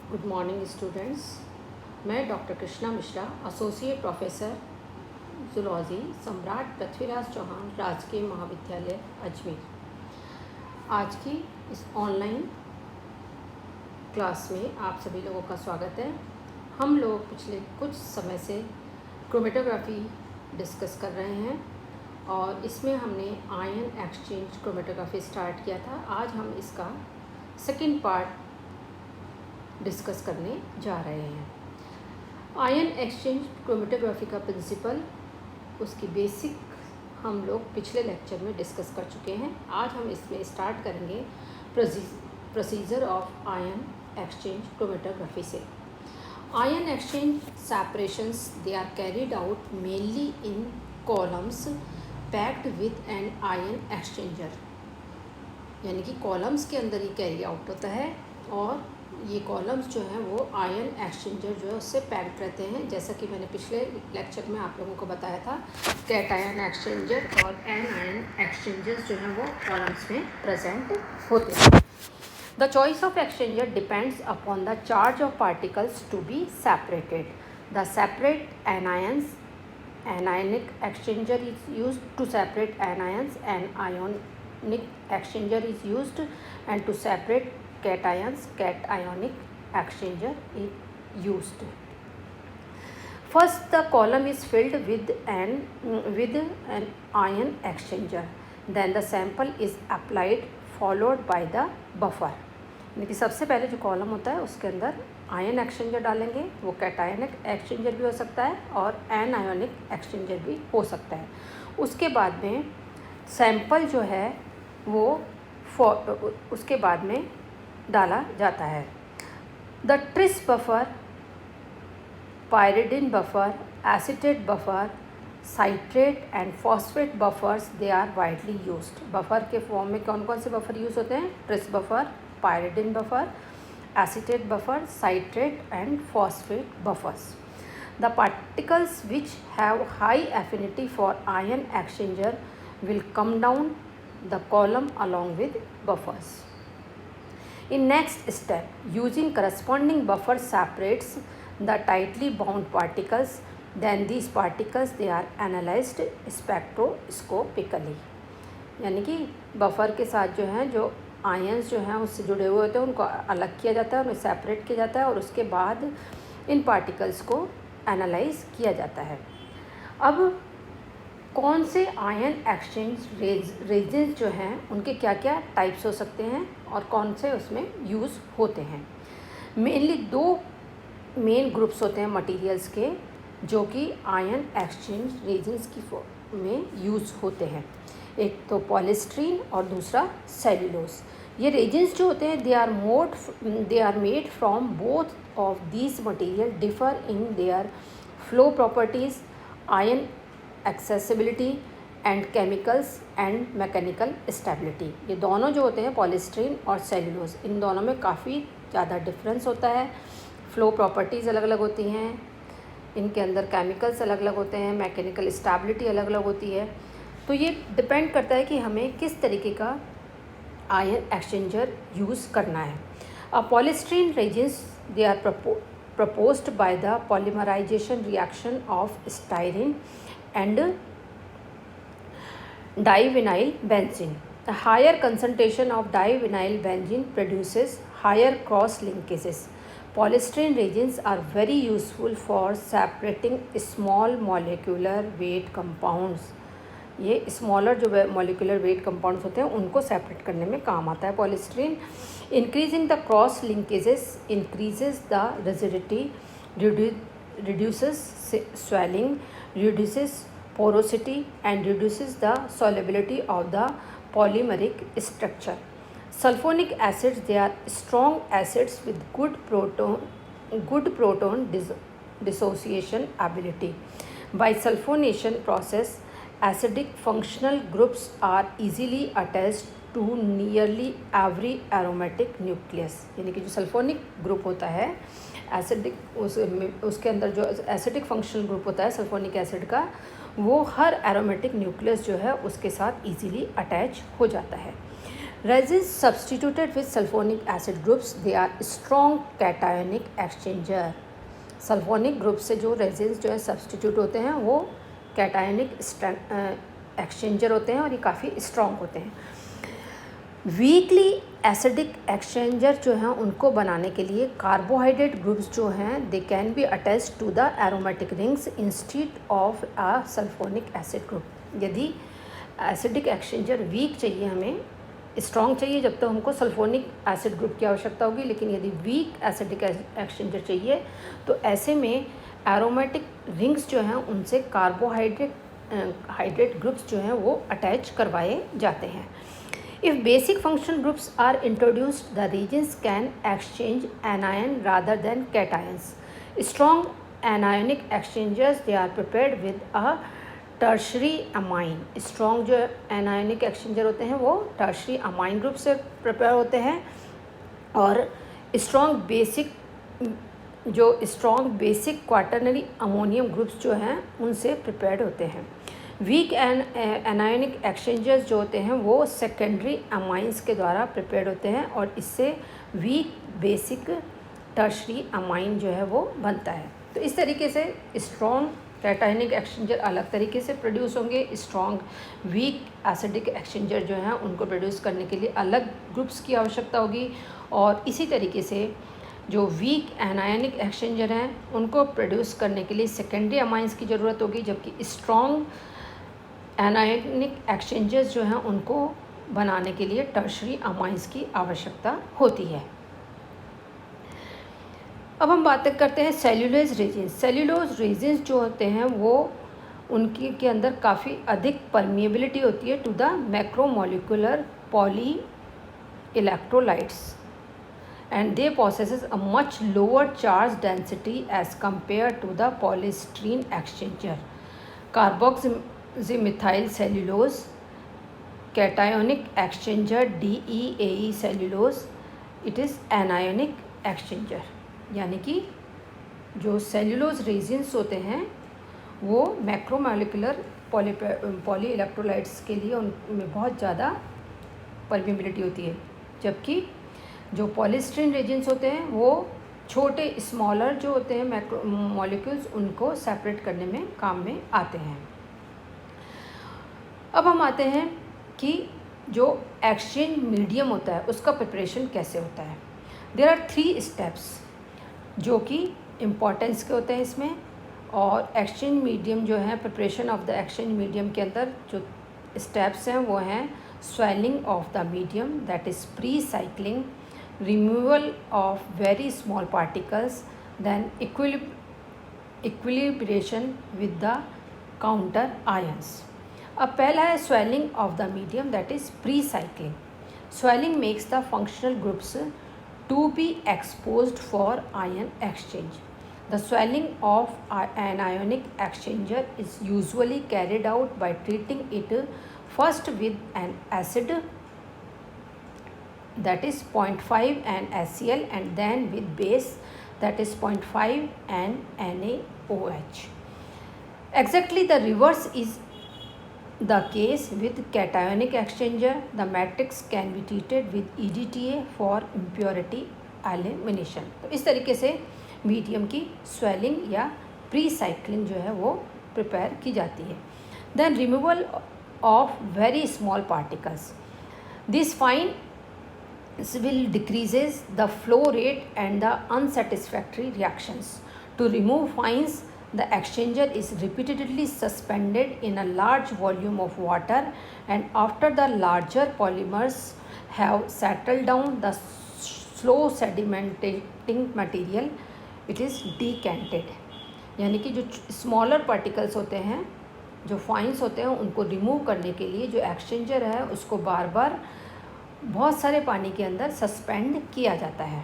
Good morning students. मैं doctor Krishna Mishra, associate professor zoology, Samrat Prithviraj Chauhan राजकीय महाविद्यालय अजमेर। आज की इस ऑनलाइन क्लास में आप सभी लोगों का स्वागत है। हम लोग पिछले कुछ समय से क्रोमेटोग्राफी डिस्कस कर रहे हैं और इसमें हमने आयन एक्सचेंज क्रोमेटोग्राफी स्टार्ट किया था। आज हम इसका सेकंड पार्ट डिस्कस करने जा रहे हैं। आयन एक्सचेंज क्रोमेटोग्राफी का प्रिंसिपल, उसकी बेसिक हम लोग पिछले लेक्चर में डिस्कस कर चुके हैं। आज हम इसमें स्टार्ट करेंगे procedure of ion exchange chromatography से। Ion exchange separations they are carried out mainly in columns packed with an ion exchanger, यानी कि कॉलम्स के अंदर ही कैरी आउट होता है और ये कॉलम्स जो हैं वो आयन एक्सचेंजर जो है उससे पैक्ड रहते हैं। जैसा कि मैंने पिछले लेक्चर में आप लोगों को बताया था, कैटायन एक्सचेंजर और एनायन एक्सचेंजर्स जो हैं वो कॉलम्स में प्रेजेंट होते हैं। The choice of exchanger depends upon the charge of particles to be separated. The separate anions anionic exchanger is used to separate anions, and ionic exchanger is used and to separate cations, cationic exchanger is used. First, the column is filled with an ion exchanger. Then the sample is applied, followed by the buffer. यानी कि सबसे पहले जो column होता है उसके अंदर ion exchanger डालेंगे। वो कैटायनिक एक्सचेंजर भी हो सकता है और एनायोनिक एक्सचेंजर भी हो सकता है। उसके बाद में सैंपल जो है वो उसके बाद में डाला जाता है। The tris buffer, pyridine buffer, acetate buffer, citrate and phosphate buffers they are widely used. Buffer के फॉर्म में कौन कौन से बफर यूज़ होते हैं? Tris buffer, pyridine buffer, acetate buffer, citrate and phosphate buffers. The particles which have high affinity for ion exchanger will come down the column along with buffers. In next step, using corresponding buffer separates the tightly bound particles. Then these particles they are analyzed spectroscopically. यानी कि buffer के साथ जो है जो ions जो हैं उससे जुड़े हुए होते हैं उनको अलग किया जाता है, उन्हें सेपरेट किया जाता है और उसके बाद इन पार्टिकल्स को एनालाइज किया जाता है। अब कौन से आयन एक्सचेंज रेजेंस जो हैं उनके क्या क्या टाइप्स हो सकते हैं और कौन से उसमें यूज़ होते हैं? मेनली दो मेन ग्रुप्स होते हैं मटेरियल्स के जो कि आयन एक्सचेंज रेजेंस की फॉर्म में यूज़ होते हैं। एक तो पॉलीस्टीरीन और दूसरा सेल्यूलोज। ये रेजेंस जो होते हैं they are made from both of these material differ in their flow properties, ion accessibility and chemicals and mechanical stability. ये दोनों जो होते हैं पॉलीस्टीरीन और सेल्यूलोज, इन दोनों में काफ़ी ज़्यादा डिफरेंस होता है। फ्लो प्रॉपर्टीज़ अलग अलग होती हैं, इनके अंदर केमिकल्स अलग अलग होते हैं, मैकेनिकल स्टेबिलिटी अलग अलग होती है। तो ये डिपेंड करता है कि हमें किस तरीके का आयन एक्सचेंजर यूज़ करना है। Polystyrene resins they are proposed by the polymerization reaction of styrene and divinyl benzene. The higher concentration of divinyl benzene produces higher cross linkages. Polystyrene reagents are very useful for separating small molecular weight compounds. ये smaller जो molecular weight compounds होते हैं उनको separate करने में काम आता है polystyrene. Increasing the cross linkages increases the rigidity, reduces swelling, reduces porosity and reduces the solubility of the polymeric structure. Sulphonic acids they are strong acids with good proton dissociation ability. By sulfonation process, acidic functional groups are easily attached to nearly every aromatic nucleus. यानी कि जो sulphonic group होता है acidic उसके अंदर जो acidic functional group होता है सल्फोनिक एसिड का, वो हर एरोमेटिक न्यूक्लियस जो है उसके साथ इजीली अटैच हो जाता है। Resins substituted with sulfonic acid groups, they are strong cationic exchanger. Sulphonic group से जो रेजिन्स जो है सब्सटीट्यूट होते हैं वो कैटायनिक एक्सचेंजर होते हैं और ये काफ़ी स्ट्रॉन्ग होते हैं। वीकली एसिडिक एक्सचेंजर जो हैं उनको बनाने के लिए कार्बोहाइड्रेट ग्रुप्स जो हैं they can be attach to the aromatic rings instead of a sulphonic acid group. यदि एसिडिक एक्सचेंजर वीक चाहिए, हमें स्ट्रॉन्ग चाहिए जब तक हमको सल्फोनिक एसिड ग्रुप की आवश्यकता होगी, लेकिन यदि वीक एसिडिक एक्सचेंजर चाहिए तो ऐसे में एरोमेटिक रिंग्स जो हैं उनसे हाइड्रेट ग्रुप्स जो हैं वो अटैच करवाए जाते हैं। If basic function groups are introduced the resins can exchange anion rather than cations. Strong anionic exchangers they are prepared with a tertiary amine. Strong जो एनायनिक एक्सचेंजर होते हैं वो टर्शरी अमाइन ग्रुप से prepare होते हैं और strong basic quaternary ammonium groups जो हैं उनसे प्रिपेयर्ड होते हैं। वीक एनायनिक एक्सचेंजर्स जो होते हैं वो सेकेंडरी अमाइंस के द्वारा प्रिपेयर्ड होते हैं और इससे वीक बेसिक टर्शरी अमाइन जो है वो बनता है। तो इस तरीके से स्ट्रॉन्ग कैटायनिक एक्सचेंजर अलग तरीके से प्रोड्यूस होंगे। स्ट्रॉन्ग वीक एसिडिक एक्सचेंजर जो हैं उनको प्रोड्यूस करने के लिए अलग ग्रुप्स की आवश्यकता होगी और इसी तरीके से जो वीक एनायनिक एक्सचेंजर हैं उनको प्रोड्यूस करने के लिए सेकेंडरी अमाइंस की ज़रूरत होगी, जबकि स्ट्रॉन्ग एनायनिक एक्सचेंजर्स जो हैं उनको बनाने के लिए टर्शरी अमाइंस की आवश्यकता होती है। अब हम बातें करते हैं सेल्यूलोज रेजिन्स। सेल्यूलोज रेजिन्स जो होते हैं वो उनकी के अंदर काफ़ी अधिक परमिएबिलिटी होती है to the macromolecular polyelectrolytes and they possesses a much lower charge density as compare to the polystyrene exchanger. Carboxymethyl cellulose cationic exchanger DEAE cellulose it is anionic exchanger. यानी कि जो सेल्यूलोज रेजिन्स होते हैं वो macromolecular poly electrolytes के लिए उनमें बहुत ज़्यादा परमिएबिलिटी होती है, जबकि जो पॉलीस्टीरीन रेजिन्स होते हैं वो छोटे स्मॉलर जो होते हैं मैक्रो मॉलिक्यूल्स उनको सेपरेट करने में काम में आते हैं। अब हम आते हैं कि जो एक्सचेंज मीडियम होता है उसका प्रिपरेशन कैसे होता है। देयर आर 3 स्टेप्स जो कि इम्पोर्टेंस के होते हैं इसमें, और एक्सचेंज मीडियम जो है preparation of the exchange medium के अंदर जो स्टेप्स हैं वो हैं swelling of the medium that is pre cycling, removal of very small particles, then equilibration with the counter ions. अब पहला है swelling of the medium that is pre cycling. Swelling makes the functional groups to be exposed for ion exchange. The swelling of an ionic exchanger is usually carried out by treating it first with an acid that is 0.5 and HCl and then with base that is 0.5 and NaOH. Exactly the reverse is the case with cationic exchanger. The matrix can be treated with EDTA for impurity elimination. तो इस तरीके से medium की swelling या pre cycling जो है वो prepare की जाती है। Then removal of very small particles, this fine will decreases the flow rate and the unsatisfactory reactions. To remove fines, the exchanger is repeatedly suspended in a large volume of water, and after the larger polymers have settled down, the slow sedimenting material it is decanted. यानी कि जो smaller particles होते हैं, जो fines होते हैं, उनको remove करने के लिए जो एक्सचेंजर है उसको बार बार बहुत सारे पानी के अंदर सस्पेंड किया जाता है।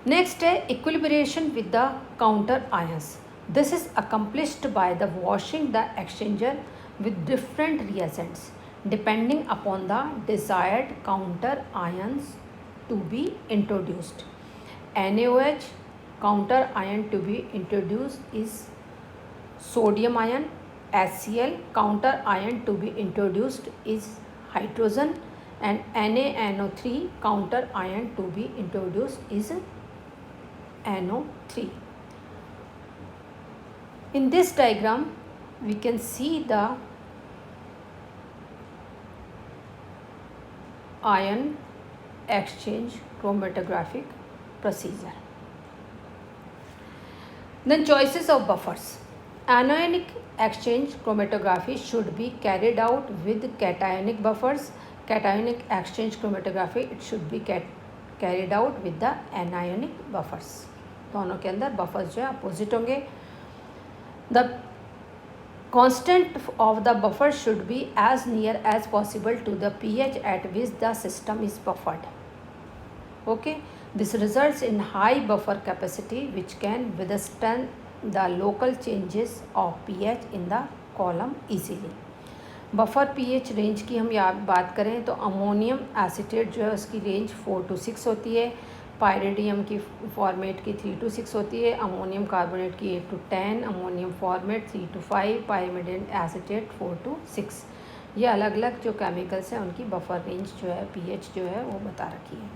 नेक्स्ट है equilibration with the counter ions. This is accomplished by the washing the exchanger with different reagents depending upon the desired counter ions to be introduced. NaOH counter ion to be introduced is sodium ion. HCl counter ion to be introduced is hydrogen, and NaNO3 counter ion to be introduced is NO3. In this diagram, we can see the ion exchange chromatographic procedure. Then choices of buffers. Anionic exchange chromatography should be carried out with cationic buffers. Cationic exchange chromatography it should be carried out with the anionic buffers. दोनों के अंदर buffers जो है opposite होंगे. The constant of the buffer should be as near as possible to the pH at which the system is buffered. Okay, this results in high buffer capacity which can withstand the local changes of pH in the column easily. Buffer pH range की हम याद बात करें तो ammonium acetate जो है उसकी range 4 to 6 होती है, पायरिडियम की फॉर्मेट की 3 to 6 होती है, अमोनियम कार्बोनेट की 8 to 10, ammonium formate 3 to 5, pyridinium acetate 4 to 6. ये अलग अलग जो केमिकल्स हैं उनकी बफर रेंज जो है pH जो है वो बता रखी है.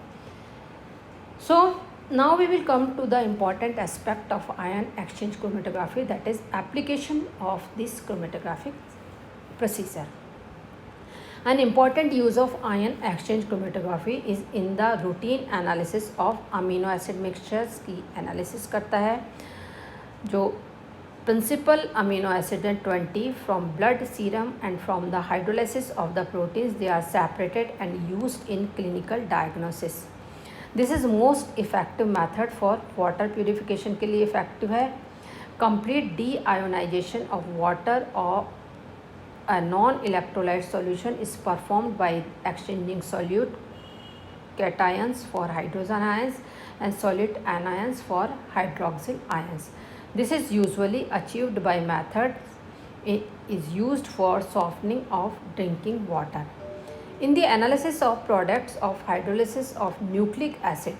So now we will come to the important aspect of ion exchange chromatography, that is application of this chromatographic procedure. An important use of ion exchange chromatography is in the routine analysis of amino acid mixtures की analysis करता है. जो principal amino acid हैं 20 from blood serum and from the hydrolysis of the proteins they are separated and used in clinical diagnosis. This is most effective method for water purification के लिए effective है. Complete deionization of water or a non-electrolyte solution is performed by exchanging solute cations for hydrogen ions and solid anions for hydroxyl ions. This is usually achieved by methods it is used for softening of drinking water. In the analysis of products of hydrolysis of nucleic acid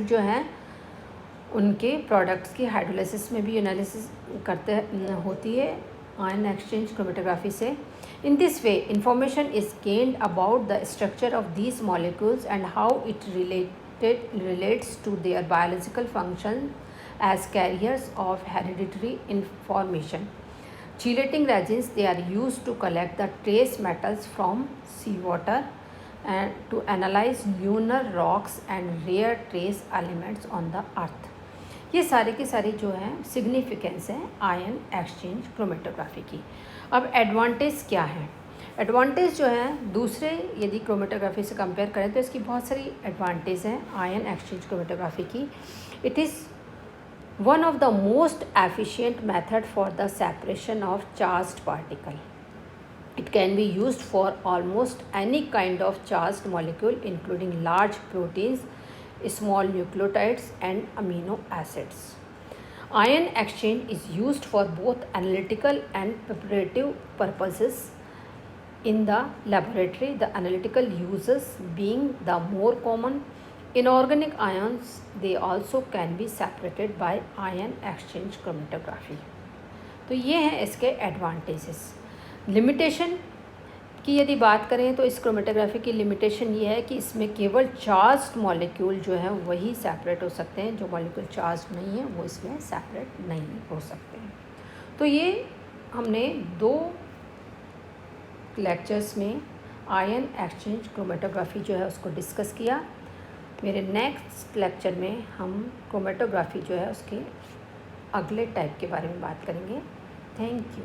जो हैं उनके products की hydrolysis में भी analysis करते होती है ion exchange chromatography से. In this way, information is gained about the structure of these molecules and how it relates to their biological function as carriers of hereditary information. Chelating reagents they are used to collect the trace metals from seawater and to analyze lunar rocks and rare trace elements on the earth. ये सारी की सारी जो है significance है ion exchange chromatography की. अब advantage क्या है? एडवांटेज जो है दूसरे यदि क्रोमेटोग्राफी से कंपेयर करें तो इसकी बहुत सारी एडवांटेज हैं आयन एक्सचेंज क्रोमेटोग्राफी की. It is one of the most efficient method for the separation of charged particle. It can be used for almost any kind of charged molecule including large proteins, small nucleotides and amino acids. Ion exchange is used for both analytical and preparative purposes in the laboratory, the analytical uses being the more common. Inorganic ions they also can be separated by ion exchange chromatography. तो ये हैं इसके advantages. Limitation की यदि बात करें तो इस क्रोमेटोग्राफी की लिमिटेशन ये है कि इसमें केवल चार्ज्ड मॉलिक्यूल जो है वही सेपरेट हो सकते हैं, जो मॉलिक्यूल चार्ज नहीं है वो इसमें सेपरेट नहीं हो सकते हैं. तो ये हमने 2 लेक्चर्स में आयन एक्सचेंज क्रोमेटोग्राफी जो है उसको डिस्कस किया. मेरे नेक्स्ट लेक्चर में हम क्रोमेटोग्राफी जो है उसके अगले टाइप के बारे में बात करेंगे. Thank you.